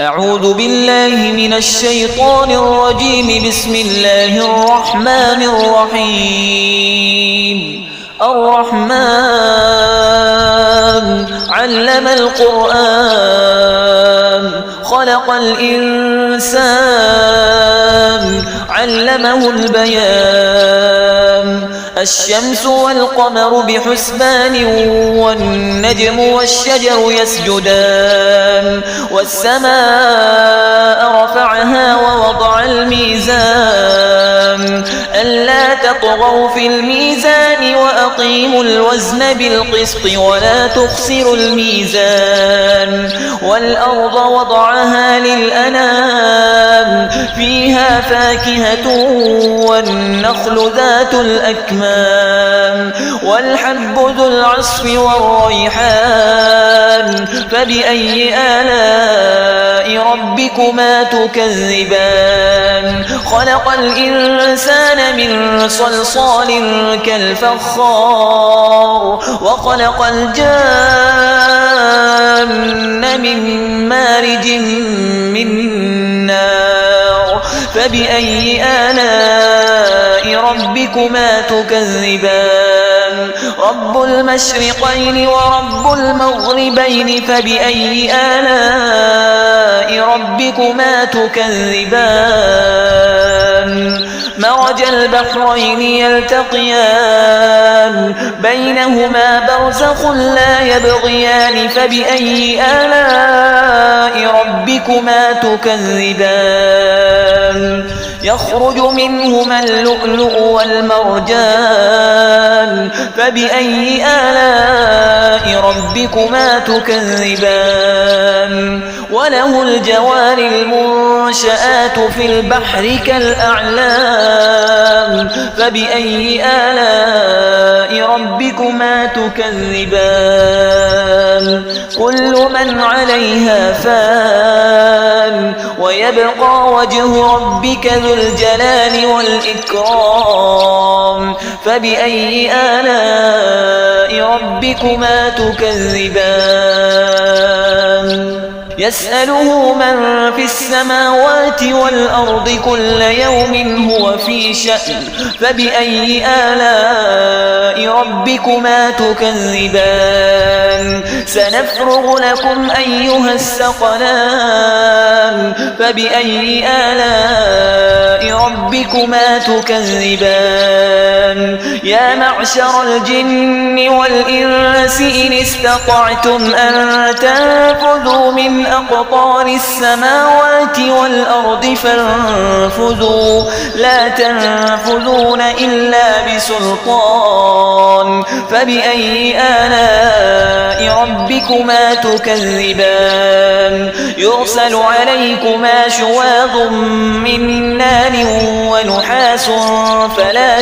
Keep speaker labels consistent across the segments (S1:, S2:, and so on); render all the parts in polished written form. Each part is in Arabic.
S1: أعوذ بالله من الشيطان الرجيم. بسم الله الرحمن الرحيم. الرحمن علم القرآن خلق الإنسان علمه البيان. الشمس والقمر بحسبان والنجم والشجر يسجدان. والسماء رفعها ووضع الميزان ألا تطغوا في الميزان وأقيموا الوزن بالقسط ولا تخسروا الميزان. والأرض وضعها للأنام فيها فاكهة والنخل ذات الأكمام والحب ذو العصف والريحان. فبأي آلاء ربكما تكذبان؟ خلق الإنسان من صلصال كالفخار وخلق الجان من مارج من نار. فبأي آلاء ربكما تكذبان؟ رب المشرقين ورب المغربين. فبأي آلاء ربكما تكذبان؟ مرج البحرين يلتقيان بينهما برزخ لا يبغيان. فبأي آلاء ربكما تكذبان؟ يخرج منهما اللؤلؤ والمرجان. فبأي آلاء ربكما تكذبان؟ وله الجوار المنشآت في البحر كالأعلام. فبأي آلاء ربكما تكذبان؟ كل من عليها فان ويبقى وجه ربك ذو الجلال والإكرام. فبأي آلاء ربكما تكذبان؟ يسأله من في السماوات والأرض كل يوم هو في شأن. فبأي آلاء ربكما تكذبان؟ سنفرغ لكم أيها الثقلان. فبأي آلاء ربكما تكذبان؟ يا معشر الجن والإنس إن استطعتم أن تنفذوا من أقطار السماوات والأرض فانفذوا لا تنفذون إلا بسلطان. فبأي آلاء ربكما تكذبان؟ يرسل عليكما شواظ من نار ونحاس فلا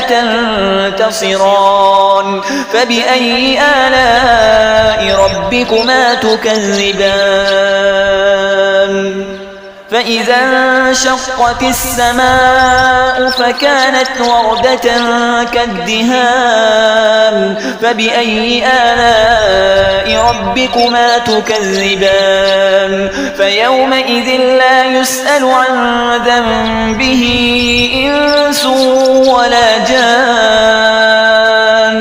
S1: تنتصران. فبأي آلاء ربكما تكذبان؟ فإذا انشقت السماء فكانت وردة كالدهان. فبأي آلاء ربكما تكذبان؟ فيومئذ لا يسأل عن ذنبه إنس ولا جان.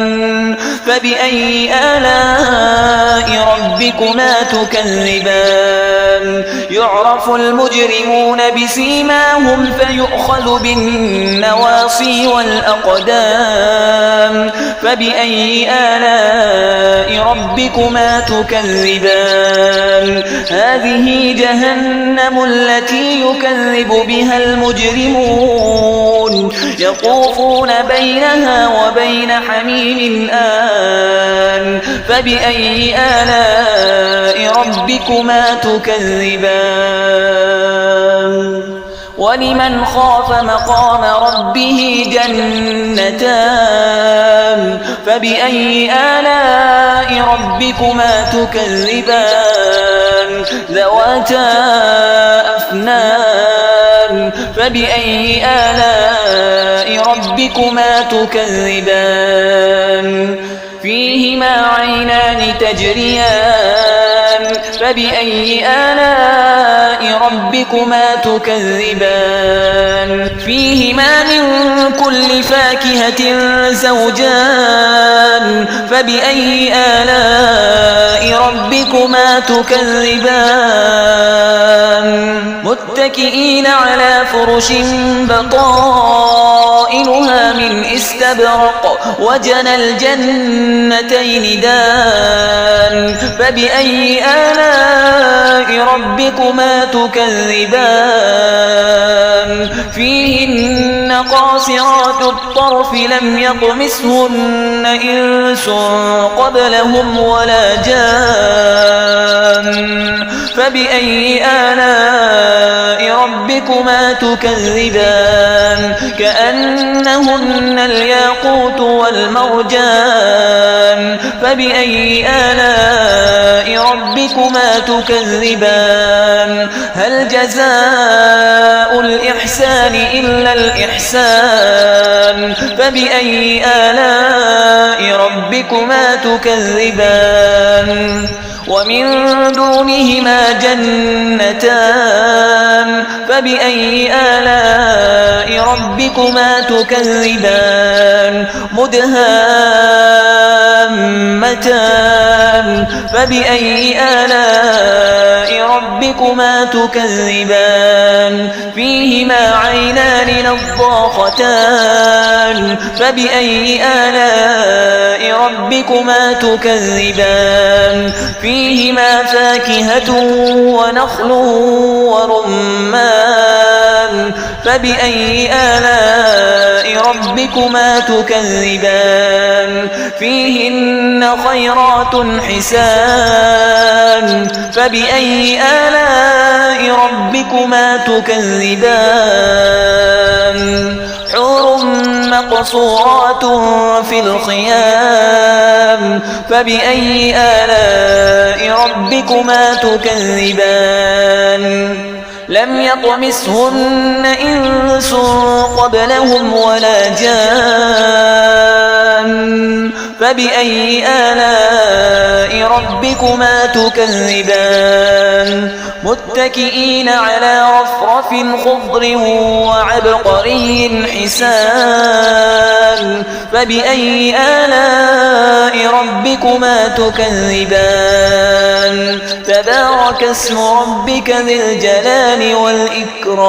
S1: فبأي آلاء ربكما تكذبان؟ يعرف المجرمون بسيماهم فيؤخذ بالنواصي والأقدام. فبأي آلاء ربكما تكذبان؟ هذه جهنم التي يكذب بها المجرمون يطوفون بينها وبين حميم آن. فبأي آلاء ربكما تكذبان؟ ولمن خاف مقام ربه جنتان. فبأي آلاء ربكما تكذبان؟ ذواتا أفنان. فبأي آلاء ربكما تكذبان؟ فيهما عينان تجريان فبأي آلاء ربكما تكذبان فيهما من كل فاكهة زوجان فبأي آلاء ربكما تكذبان متكئين على فرش بطائنها من استبرق وجنى الجنتين دان فبأي آلاء ربكما تكذبان فيهن قاصرات الطرف لم يطمثهن إنس قبلهم ولا جان فبأي آلاء ربكما تكذبان كأنهن الياقوت والمرجان فبأي آلاء ربكما تكذبان هل جزاء الإحسان إلا الإحسان فبأي آلاء ربكما تكذبان ومن دونهما جنتان فبأي آلاء ربكما تكذبان مدهامتان فبأي آلاء ربكما تكذبان فيهما عينان نضاختان فبأي آلاء ربكما تكذبان فيهما فاكهة ونخل ورمان فبأي آلاء ربكما تكذبان فيهن خيرات حسان فبأي آلاء ربكما تكذبان حور مقصورات في الخيام فبأي آلاء ربكما تكذبان لم يطمثهن إنس قبلهم ولا جان فبأي آلاء ربكما تكذبان متكئين على رفرف خضر وعبقري حسان فبأي آلاء ربكما تكذبان تبارك اسم ربك ذي الجلال والإكرام